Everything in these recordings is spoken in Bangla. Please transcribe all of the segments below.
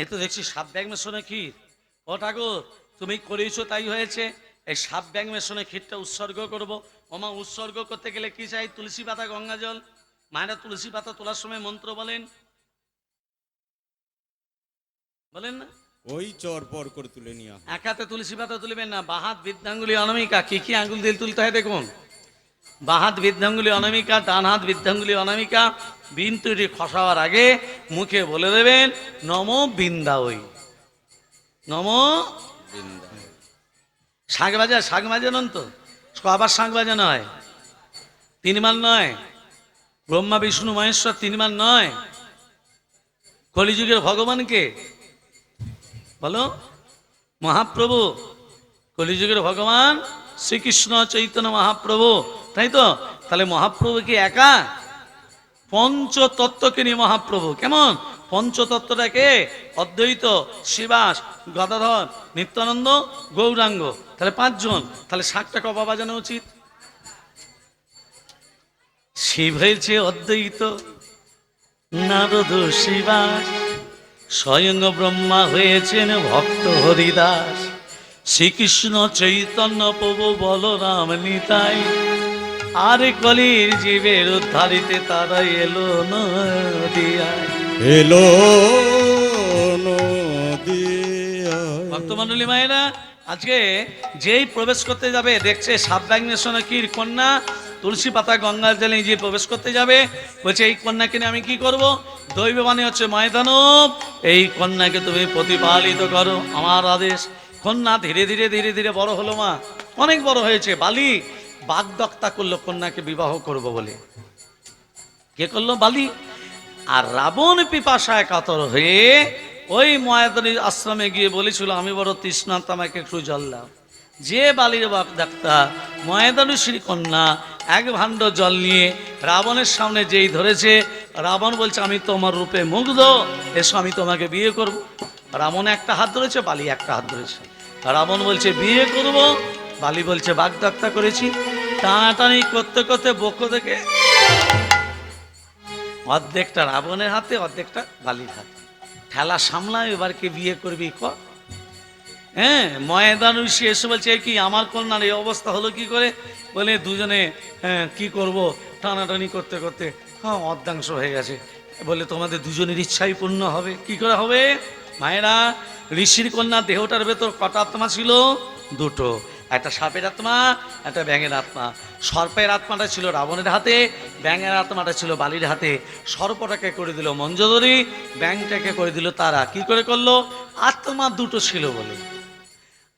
এই তো দেখছি সাপ ব্যাগ মেশনে ক্ষীর। ও ঠাকুর, তুমি করেছো তাই হয়েছে। এই সাপ ব্যাগ মেশনে ক্ষীরটা উৎসর্গ করব। ওমা, উৎসর্গ করতে গেলে কি চাই? তুলসী পাতা, গঙ্গা জল। মায়েরা তুলসী পাতা তোলার সময় মন্ত্র বলেন, বলেন না? ওই চর পর করে তুলে নিয়ে এক হাতে তুলসী পাতা তুলবেন না, বাহাত বৃদ্ধাঙ্গুলি অনামিকা। কি কি আঙ্গুল দিয়ে তুলতে হয় দেখুন। বাহাত বৃদ্ধাঙ্গুলি অনামিকা, ডান হাত বৃদ্ধাঙ্গুলি অনামিকা। বিন্দুটি খসাবার আগে মুখে বলে দেবেন নমো বৃন্দাবৈ, নমো। শাঁখ বাজা, শাঁখ বাজানোন তো? আবার শাঁখ বাজানো হয়? তিনবার নয়। ব্রহ্মা বিষ্ণু মহেশ্বর তিনবার নয়। কলিযুগের ভগবানকে বলো মহাপ্রভু। কলিযুগের ভগবান শ্রীকৃষ্ণ চৈতন্য মহাপ্রভু, তাই তো? তাহলে মহাপ্রভু কি একা? পঞ্চতত্ত্বকে নিয়ে মহাপ্রভু। কেমন পঞ্চতত্ত্বটাকে? অদ্বৈত, শিবাস, গদাধর, নিত্যানন্দ, গৌরাঙ্গ। তাহলে পাঁচজন। তাহলে শাঁখটা কবা বাজানো উচিত? শিব হয়েছে অদ্বৈত, নারদ শিবাস, স্বয়ং ব্রহ্মা হয়েছেন ভক্ত হরিদাস, শ্রীকৃষ্ণ চৈতন্য প্রভু বলরাম নিতাই, আর কলির জীবের উদ্ধারিতে তারা এলো নদিয়ায়। এলো নদিয়ায়। ভক্তমণ্ডলী মায়েরা, আজকে যেই প্রবেশ করতে যাবে দেখছে সাপ ব্যাগ মেশনে ক্ষীর কন্যা, তুলসী পাতা গঙ্গার জলে যে প্রবেশ করতে যাবে, বলছে এই কন্যাকে নিয়ে আমি কি করব? দৈব মানে হচ্ছে ময়দানব। এই কন্যাকে তুমি প্রতিপালিত করো, আমার আদেশ। কন্যা ধীরে ধীরে ধীরে ধীরে বড় হলো, মা অনেক বড় হয়েছে। বালি বাগদত্তা করলো কন্যাকে বিবাহ করব বলে। কে করলো? বালি। আর রাবণ পিপাসায় কাতর হয়ে ওই ময়াদনীর আশ্রমে গিয়ে বলেছিল আমি বড় তৃষ্ণার্ত, আমাকে একটু জল দাও। যে বালির বাগদত্তা ময়াদনী শ্রীকন্যা এক ভাণ্ড জল নিয়ে রাবণের সামনে যেই ধরেছে, রাবণ বলছে আমি তোমার রূপে মুগ্ধ, এসো আমি তোমাকে বিয়ে করব। রাবণ একটা হাত ধরেছে, বালি একটা হাত ধরেছে। রাবণ বলছে বিয়ে করব, বালি বলছে বাগদত্তা করেছি। টানাটানি করতে করতে বক্ষ থেকে অর্ধেকটা রাবণের হাতে, অর্ধেকটা বালির হাতে। ঠেলা সামলা, এবার কে বিয়ে করবি ক? হ্যাঁ, ময়দান ঋষি এসে বলছে কি আমার কন্যার এই অবস্থা হলো কি করে? বলে দুজনে কি করব, টানাটানি করতে করতে অর্ধাংশ হয়ে গেছে। বলে তোমাদের দুজনের ইচ্ছাই পূর্ণ হবে। কি করে হবে? মায়েরা, ঋষির কন্যা দেহটার ভেতর কটা আত্মা ছিল? দুটো। একটা সাপের আত্মা, একটা ব্যাঙের আত্মা। সর্পের আত্মাটা ছিল রাবণের হাতে, ব্যাঙের আত্মাটা ছিল বালির হাতে। সর্পটাকে করে দিল মঞ্জদরি, ব্যাঙটাকে করে দিল তারা। কি করে করলো? আত্মা দুটো ছিল বলে,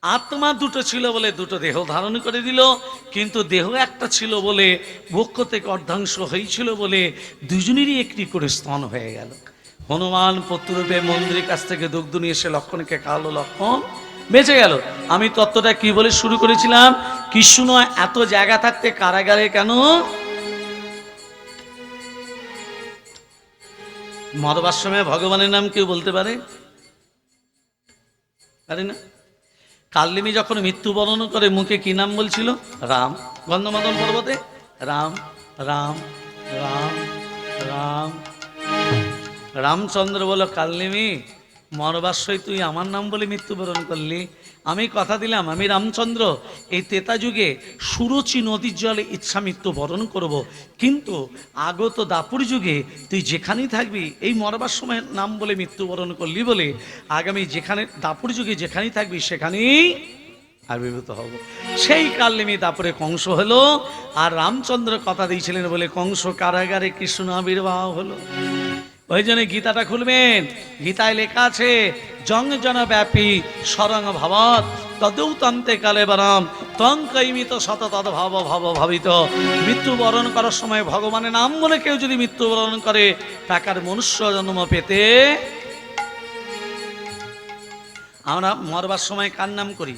আত্মা দুটো ছিল বলে দুটো দেহ ধারণ করে দিল। কিন্তু দেহ একটা ছিল বলে, বক্ষ থেকে অর্ধাংশ হয়েছিল বলে দুজনেরই একটি করে স্তন হয়ে গেল। হনুমান পুত্ররূপে মন্দিরের কাছ থেকে দুগ্ধ নিয়ে এসে লক্ষণকে খাওয়ালো, লক্ষণ বেঁচে গেল। আমি তত্ত্বটা কি বলে শুরু করেছিলাম? কৃষ্ণ এত জায়গা থাকতে কারাগারে কেন? মরবার সময় ভগবানের নাম কেউ বলতে পারে? পারে না। কাল্লিমি যখন মৃত্যুবরণ করে মুখে কি নাম বলছিল? রাম। গন্ধমাদন পর্বতে রাম রাম রাম রাম। রামচন্দ্র বলো কাল্লিমি, মরবাশ্বই তুই আমার নাম বলে মৃত্যুবরণ করলি। আমি কথা দিলাম আমি রামচন্দ্র এই তেতা যুগে সুরুচি নদীর জলে ইচ্ছা মৃত্যু বরণ করব, কিন্তু আগত দাপুর যুগে তুই যেখানেই থাকবি এই মরবার সময় নাম বলে মৃত্যুবরণ করলি বলে আগামী যেখানে দাপুর যুগে যেখানেই থাকবি সেখানেই আবির্ভূত হব। সেই কাল্লিমি দাপুরে কংস হলো, আর রামচন্দ্র কথা দিয়েছিলেন বলে কংস কারাগারে কৃষ্ণ আবির্ভাব হলো। ওই জন্য গীতাটা খুলবেন, গীতায় লেখা আছে জং জন ব্যাপী সরং ভাবত তদৌতন্তে কালে বরম তং কৈমিত শত তদ ভাব ভাব ভাবিত। মৃত্যুবরণ করার সময় ভগবানের নাম বলে কেউ যদি মৃত্যুবরণ করে, টাকার মনুষ্য জন্ম পেতে। আমরা মরবার সময় কার নাম করি?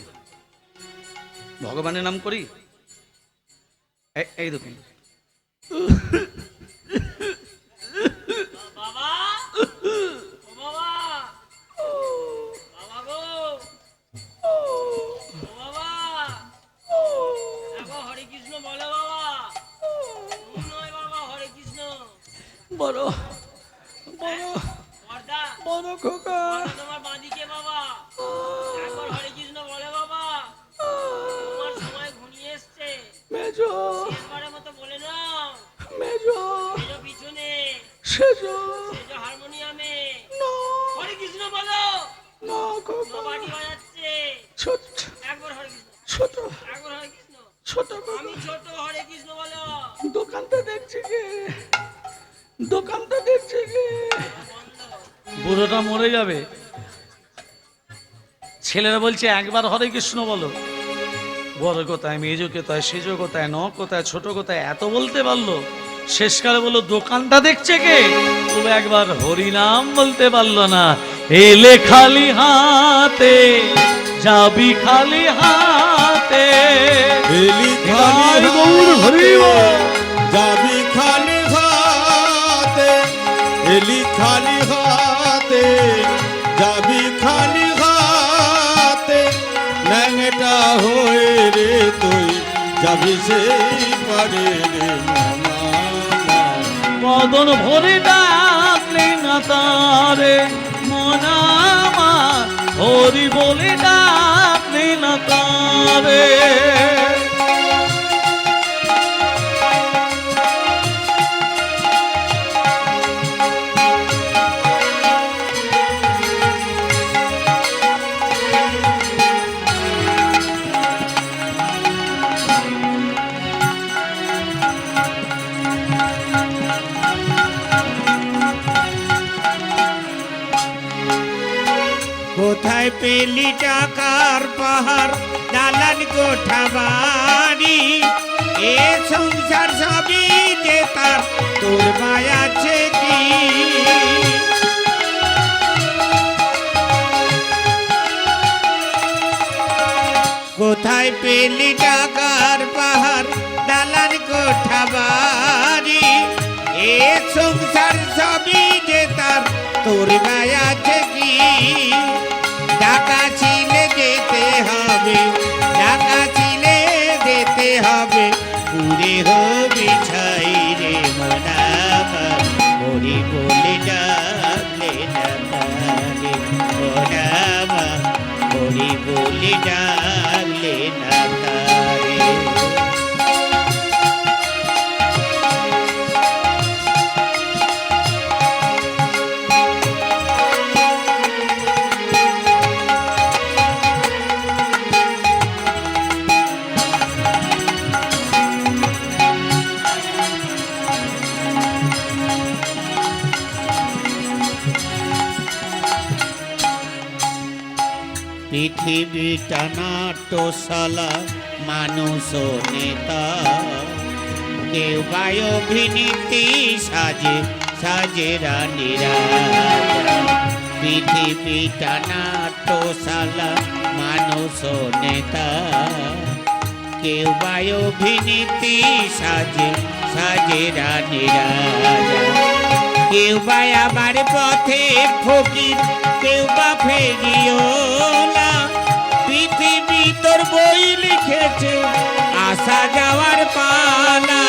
ভগবানের নাম করি। এই দেখুন, বড় বড় বড় খোকা বাটি বাজাচ্ছে। ছোট একবার হরে কৃষ্ণ, ছোট একবার হরে কৃষ্ণ। ছোট আমি ছোট, হরে কৃষ্ণ বলো। দোকানটা দেখছে কে? দোকানটা দেখছে কে? বন্ধ। বুড়োটা মরে যাবে। ছেলেরা বলছে একবার হরে কৃষ্ণ বলো। বড় কোথায়, মেজো কোথায়, সেজো কোথায়, ন কোথায়, ছোট কোথায়, এত বলতে পারলো। শেষকালে বললো দোকানটা দেখছে কে? তবু একবার হরিনাম বলতে পারলো না। এলে খালি হাতে যাবি খালি হাতে। এলি জয় খালি গৌর হরি বল। যাবি খালি হাতে, এলি খালি হাতে, যাবি খালি হাতে, ন্যাংটা হয়ে রে তুই যাবি সেই পারে রে মামা। বদন ভরে ডাকলে না তারে মনামা, হরি বলে ডাকলে না তারে। কোথায় পেলি টাকার পাহাড়, দালান কোঠা বাড়ি, এ সংসার সবই যে তার, তোর মায়া আছে কি? কোথায় পেলি টাকার পাহাড়, দালান কোঠা বাড়ি, এ সংসার সবই যে তার, তোর মায়া আছে কি? টাকা ছিলে যেতে হবে, টাকা ছিলে যেতে হবে, পুরে হবে ছাই রে মনামা, হরি বলে ডাকলে না তারে মনামা, হরি বলে ডাকলে না তারে। পৃথিবীটা নাট্যশালা, মানুষ নেতা, কেউ বা অভিনীতি সাজে সাজে রানী রাজা। পৃথিবীটা নাট্যশালা, মানুষ নেতা, কেউ বা অভিনীতি সাজে সাজে রানী রাজা। কেউ বা আবার পথে ফকির, কেউ বা ফেরিওলা, পৃথিবী তোর বই লিখেছে আসা যাওয়ার পালা।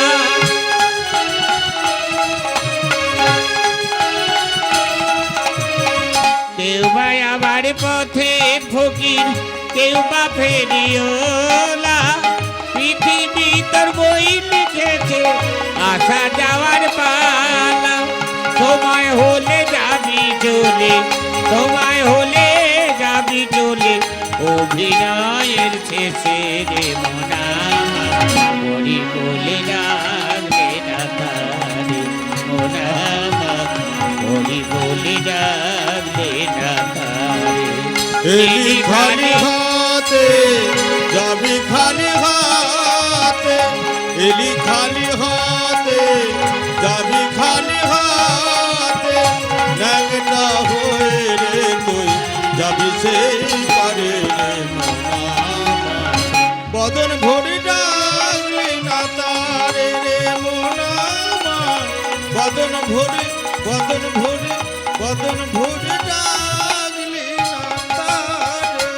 কেউ বা আবার পথে ফকির, কেউ বা ফেরিওলা, পৃথিবী তোর বই লিখেছে আসা যাওয়ার পালা। সময় হলে যাবি চলে, সময় হলে যাবি চলে, অভিনয়ের শেষে রে মনামা, হরি বলে ডাকলে না তারে মনামা, হরি বলে ডাকলে না তারে। এলি খালি হাতে যাবি খালি হাতে, এলি খালি হাতে যাবি খালি হাতে, ন্যাংটা হয়ে রে তুই যাবি সেই পারে রে মামা। বদন ভরে ডাকলি না তারে রে মোনামা, বদন ভরে বদন ভরে বদন ভরে ডাকলি না তারে।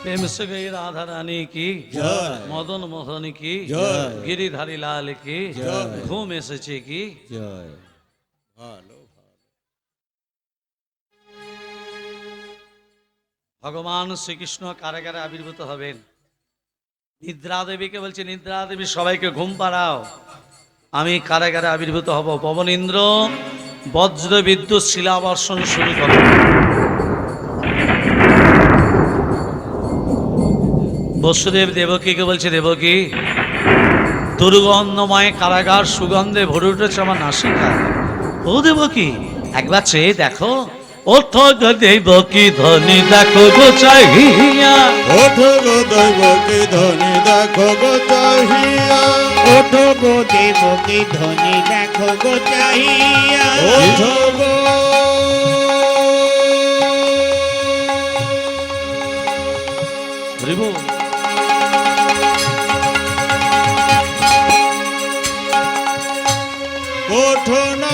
প্রেম से गई राधा रानी की जय। मदन मोहन की जय। गिरिधारी लाल की जय। घूम एसेছে की জয়। ভালো ভালো। ভগবান শ্রীকৃষ্ণ কারাগারে আবির্ভূত হবেন। নিদ্রা দেবীকে বলছে, নিদ্রা দেবী সবাইকে ঘুম পাড়াও, আমি কারাগারে আবির্ভূত হব। পবন ইন্দ্র বজ্র বিদ্যুৎ শিলাবর্ষণ শুরু করো। বসুদেব দেবকীকে বলছে, দেবকী দুর্গন্ধময় কারাগার সুগন্ধে ভরে উঠেছে আমার নাসিকা। ও দেবকী একবার চেয়ে দেখো। ওঠো গো দেবকী ধনী দেখো গো চাহিয়া, ওঠো গো দৈবকী ধনী দেখো গো চাহিয়া, ওঠো গো দেবকী ধনী দেখো গো চাহিয়া, ওঠো গো হরি বল। ওঠো না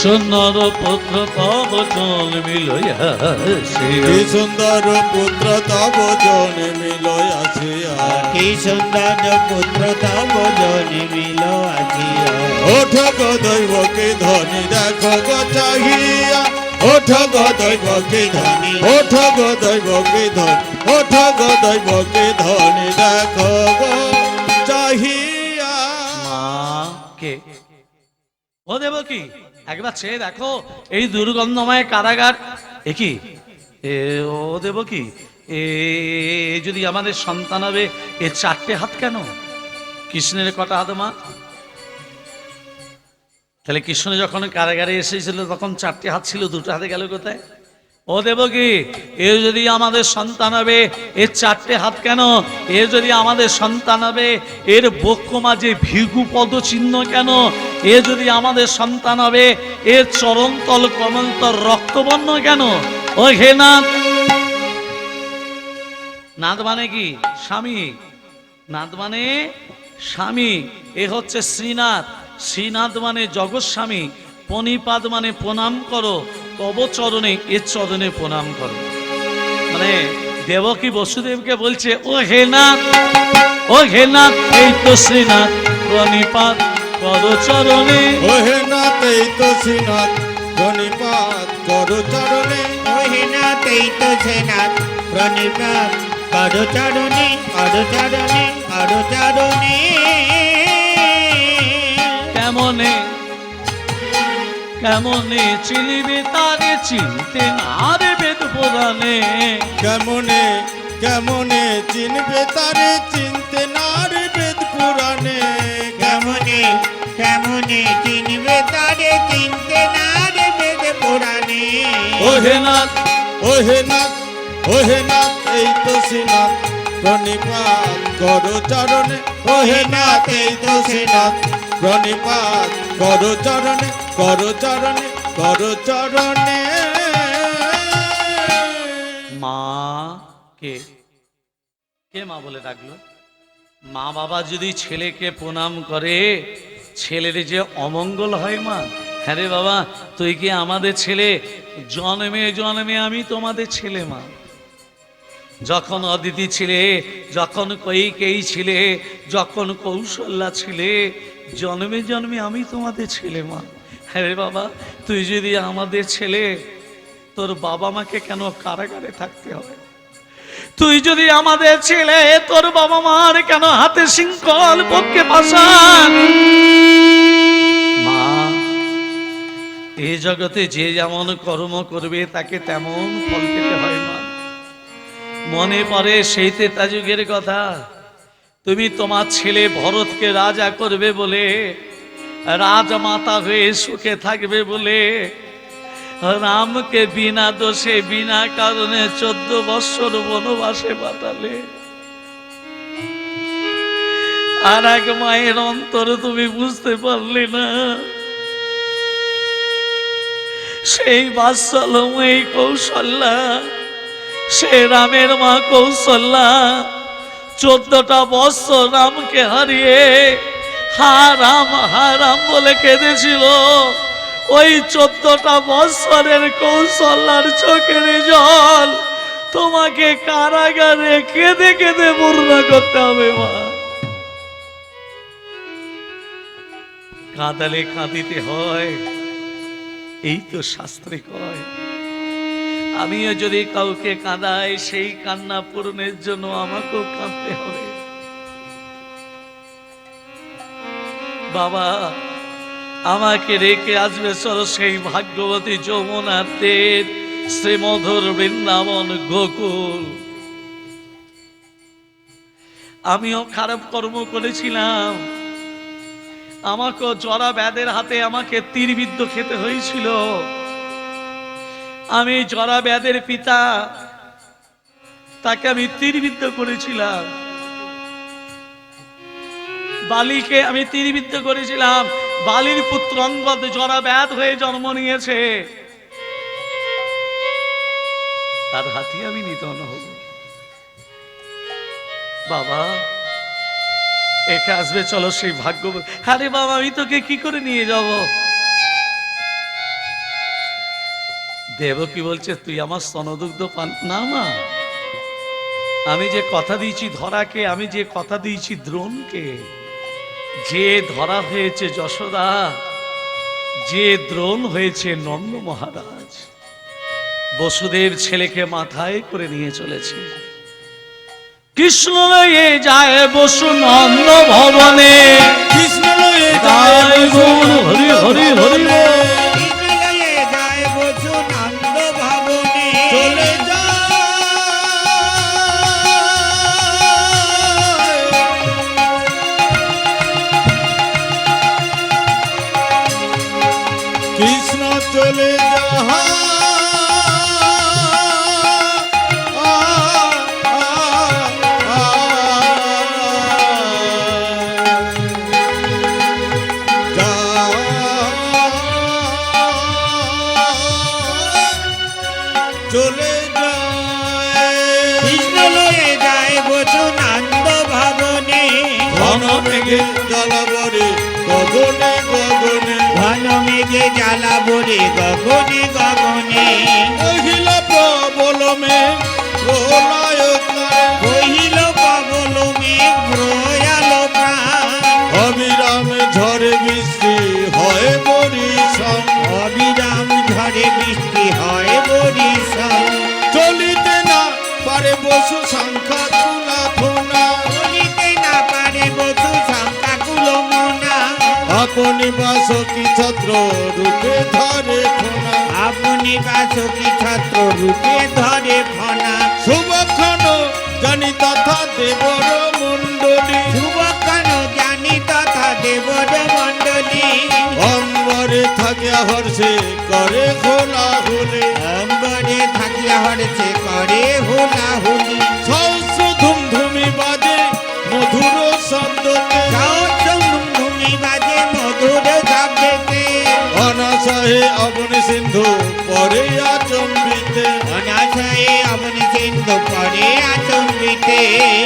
সুন্দর পুত্র তব জন্মিল কি সুন্দর পুত্র তব জন্মিল আসিয়া, কি সুন্দর পুত্র তব জন্মিল আসিয়া, ওঠো গো দৈবকী ধনী দেখো গো চাহিয়া, ওঠো গো দৈবকী ধনী, ওঠো গো দৈবকী ধনী, ওঠো গো দৈবকী ধনী দেখো গো চাহিয়া। মা কে? ও দেবকী একবার চেয়ে দেখো এই দুর্গন্ধময় কারাগার। এ কি ও দেবকী, এ যদি আমাদের সন্তান হবে, এ চারটে হাত কেন? কৃষ্ণের কটা হাত মা? তাহলে কৃষ্ণ যখন কারাগারে এসেছিল তখন চারটে হাত ছিল, দুটো হাতে গেল কোথায়? ও দেবকী এ যদি আমাদের সন্তান হবে, এর চারটে হাত কেন? এ যদি আমাদের সন্তান হবে, এর বক্ষ মাঝে ভিগু পদ চিহ্ন কেন? এ যদি আমাদের সন্তান হবে, এর চরণতল কমলতল রক্তবর্ণ কেন? ও হে নাথ। নাথ মানে কি? স্বামী। নাথ মানে স্বামী। এ হচ্ছে শ্রীনাথ। শ্রীনাথ মানে জগৎ স্বামী। পণিপাদ মানে প্রণাম করো, তব চরণে, এর চরণে প্রণাম করো। মানে দেবকী বসুদেবকে বলছে, ও হে নাথ, ও হে নাথ, এই তো শ্রীনাথ, প্রণিপাত করো চরণে। ও হে নাথ এই তো শ্রীনাথ, প্রণিপাত করো চরণে। ও হে নাথ এই তো শ্রীনাথ, প্রণিপাত করো চরণে, করো চরণে, করো চরণে। কেমনে কেমনে চিনিবে তারে, চিনতে না রে বেদ পুরাণে। কেমনে কেমনে চিনবে তারে, চিনতে না রে বেদ পুরাণে। কেমনে কেমনে চিনবে তারে, চিনতে না রে বেদ পুরাণে। ও হে নাথ, ও হে নাথ, ও হে নাথ এই তো শ্রীনাথ, প্রণিপাত করো চরণে। ও হে নাথ এই তো শ্রীনাথ, প্রণিপাত করো চরণে, করো চরণে, করো চরণে। মা কে? কে মা বলে ডাকলো? মা বাবা যদি ছেলেকে প্রণাম করে, ছেলের যে অমঙ্গল হয় মা। হ্যাঁ রে বাবা, তুই কি আমাদের ছেলে? জন্মে জন্মে আমি তোমাদের ছেলে মা। যখন অদিতি ছিলে, যখন কৈকেয়ী ছিলে, যখন কৌশল্যা ছিলে, জন্মে জন্মে আমি তোমাদের ছেলে মা। হ্যাঁ রে বাবা, তুই যদি আমাদের ছেলে, তোর বাবা মাকে কেন কারাগারে থাকতে হবে? তুই যদি আমাদের ছেলে, তোর বাবা মার কেন হাতে শৃঙ্খল, পক্ষে পাশান? মা, এই জগতে যে যেমন কর্ম করবে তাকে তেমন ফল পেতে হয় মা। মনে পড়ে সেই ত্রেতা যুগের কথা। তুমি তোমার ছেলে ভরতকে রাজা করবে বলে, রাজমাতা হয়ে সুখে থাকবে বলে, রামকে বিনা দোষে বিনা কারণে 14 বৎসর বনবাসে পাঠালে। আর এক মায়ের অন্তর তুমি বুঝতে পারলে না। সেই বাৎসল্যময়ী কৌশল্যা, সে রামের মা কৌশল্যা 14টা বৎসর রামকে হারিয়ে হা রাম বলে কেঁদেছিল। ওই 14টা বৎসরের কৌশল্যার চোখের জল তোমাকে কারাগারে কেঁদে কেঁদে বর্ণনা করতে হবে মা। কাঁদালে কাঁদিতে হয়, এই তো শাস্ত্রে কয়। আমিও যদি কাউকে কাঁদাই, সেই কান্না পূরণের জন্য আমাকেও কাঁদতে হবে। বাবা আমাকে রেখে আসবে চলো সেই ভাগ্যবতী যমুনার তীর, শ্রীমধুর বৃন্দাবন গোকুল। আমিও খারাপ কর্ম করেছিলাম, আমাকেও জরা ব্যাধের হাতে আমাকে তীরবিদ্ধ খেতে হয়েছিল। আমি জরা ব্যাধের পিতা, তাকে আমি তীরবিদ্ধ করেছিলাম। বালিকে আমি তীরবিদ্ধ করেছিলাম। বালির পুত্র অঙ্গদ জরা ব্যাধ হয়ে জন্ম নিয়েছে, তার হাতে আমি নিধন হব। বাবা একে আসবে চলো সেই ভাগ্য। আরে বাবা আমি তোকে কি করে নিয়ে যাব? দেবকী বলছে তুই আমার স্তনদুগ্ধ পান না মা। আমি যে কথা দিয়েছি ধরাকে, আমি যে কথা দিয়েছি দ্রোণকে, যে ধরা হয়েছে যশোদা, যে দ্রোণ হয়েছে নন্দ মহারাজ, বসুদেব ছেলেকে মাথায় করে নিয়ে চলেছে। কৃষ্ণ লয়ে যায় বসু নন্দ ভবনে, কৃষ্ণ লয়ে যায় যায় গৌর হরি হরি হরি বল। বিজয়ে যায় বসু নন্দ ভবনে, চলে যায় কৃষ্ণ চলে চলে কৃষ্ণ লয়ে যায় বসু নন্দ ভবনে, ঘন মেঘে জলবরে গগনে গগনে ঘন মেঘে জ্বালাবরে গগনে গগনে, কহিল প্রবলমে প্রলয় করে কহিল কবল মেঘ প্রয়াল প্রাণ, অবিরাম ঝড়ে বৃষ্টি হয় বরিশন অবিরাম ঝড়ে বৃষ্টি হয় বরিশন, চলিতে না পারে বসু সংখ্যা তুলা ফোনা চলিতে না পারে বসু শঙ্কাকুল মনা, আপনি বাসকি ছত্র রূপে ধরে ফোনা আপনি বাসকি ছত্র রূপে ধরে ফনা, শুভক্ষণ জানি তথা দেবর মণ্ডলী শুভক্ষণ জানি তথা দেবর মণ্ডলী, অম্বরে থাকিয়া হর্ষে করে খোলা হলে অম্বরে থাকিয়া হরছে করে হুলাহুলি, সহস্র ধুমধুমি বাজে মধুর শব্দতে ধুমি বাজে মধুর শব্দেতে, অনাশয়ে অবনি সিন্ধু পরে আচম্বিতে অনাশয়ে অবনি সিন্ধু পরে আচম্বিতে,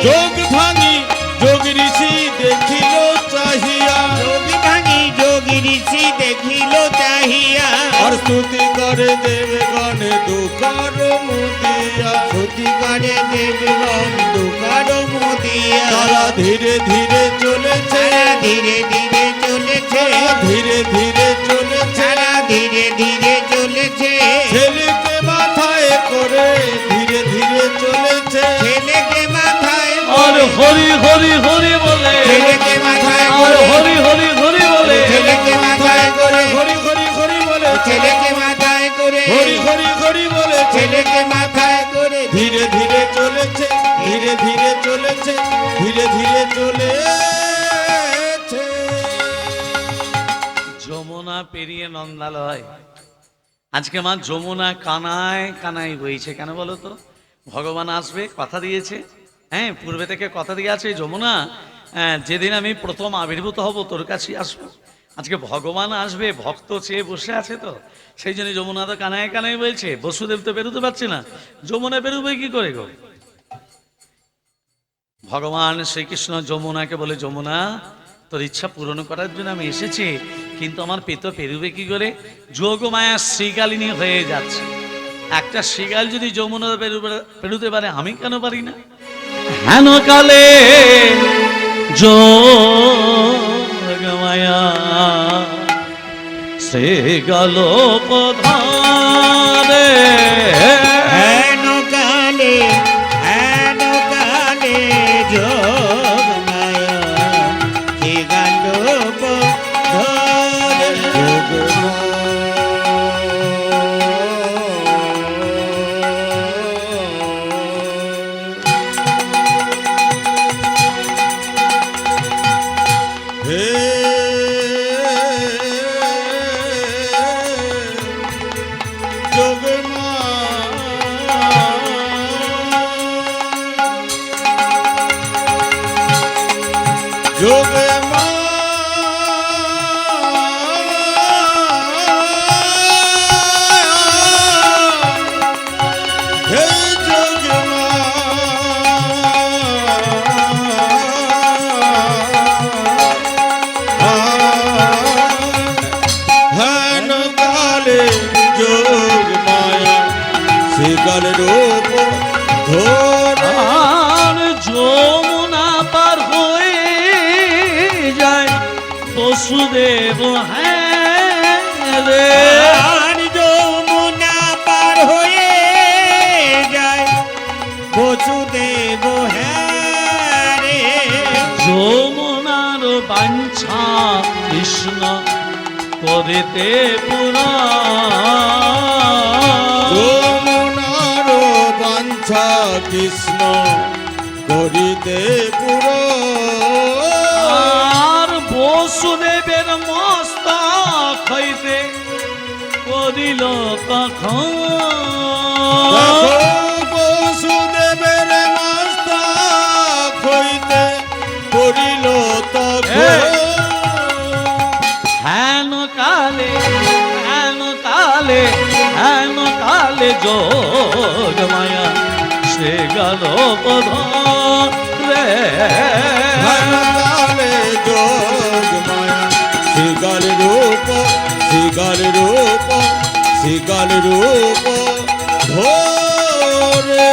যোগ ভাঙি যোগ ঋষি দেখিল চাহিয়া যোগী ভাঙি যোগী ঋষি দেখিল চাহিয়া, আর স্তুতি করে দেবে গণে দুঃখর মুদিয়া স্তুতি করে দেবে বন্ধু কর মুদিয়া, তারা ধীরে ধীরে চলেছে তারা ধীরে ধীরে চলেছে, ধীরে ধীরে চলেছে তারা ধীরে ধীরে চলেছে, ছেলেকে মাথায় করে ধীরে ধীরে চলেছে ছেলেকে মাথায় আর করে, হরি হরি হরি বলে, ছেলেকে মাথায় আর করে, হরি হরি হরি বলে, ছেলেকে মাথায় করে, হরি হরি হরি বলে ছেলেকে মাথায় করে, হরি হরি হরি বলে ছেলেকে মাথায় করে, ধীরে ধীরে চলেছে ধীরে ধীরে চলেছে ধীরে ধীরে চলেছে যমুনা পেরিয়ে নন্দালয়। আজকে মা যমুনা কানায় কানায় বইছে কেন বলো তো? ভগবান আসবে কথা দিয়েছে, হ্যাঁ পূর্বে থেকে কথা দিয়ে আছে যমুনা, যেদিন আমি প্রথম আবির্ভূত হব তোর কাছে আসবো। আজকে ভগবান আসবে, ভক্ত চেয়ে বসে আছে তো সেই জন্য যমুনা তো কানায় কানায় বলছে। বসুদেব তো বেরোতে পারছে না, যমুনা বেরোবে কি করে গো? ভগবান শ্রীকৃষ্ণ যমুনাকে বলে যমুনা তোর ইচ্ছা পূরণ করার জন্য আমি এসেছি, কিন্তু আমার পেট পেরুবে কি করে? যোগমায়া শ্রীকালিনী হয়ে যাচ্ছে। একটা শিগাল যদি যমুনা পেরুতে পারে আমি কেন পারি না? হেন কালে যোগ মায়া সে গেল পধারে হেন কালে যোগ মায়া সে গেল পধারে। হে যোগমা যোগমা হে যোগমা হেন কালে যোগ মায়া শিকার রূপ ধরে আর যমুনা পার হয়ে যায় বসুদেব হ্যাঁ রে আর যমুনা পার হয়ে যায় বসুদেব হ্যাঁ রে। যমুনার বাঞ্ছা কৃষ্ণ করিতে পুরা যমুনার বাঞ্ছা কৃষ্ণ করিতে পুরো আর বসুদেবের মস্তক হইতে করিল তখন দেখো বসুদেবের মস্তক হইতে করিল তখন হেন কালে যোগ মায়া সে গেল পধারে হেন কালে যোগ মায়া শিকার রূপ শিকার রূপ শিকার রূপ ধরে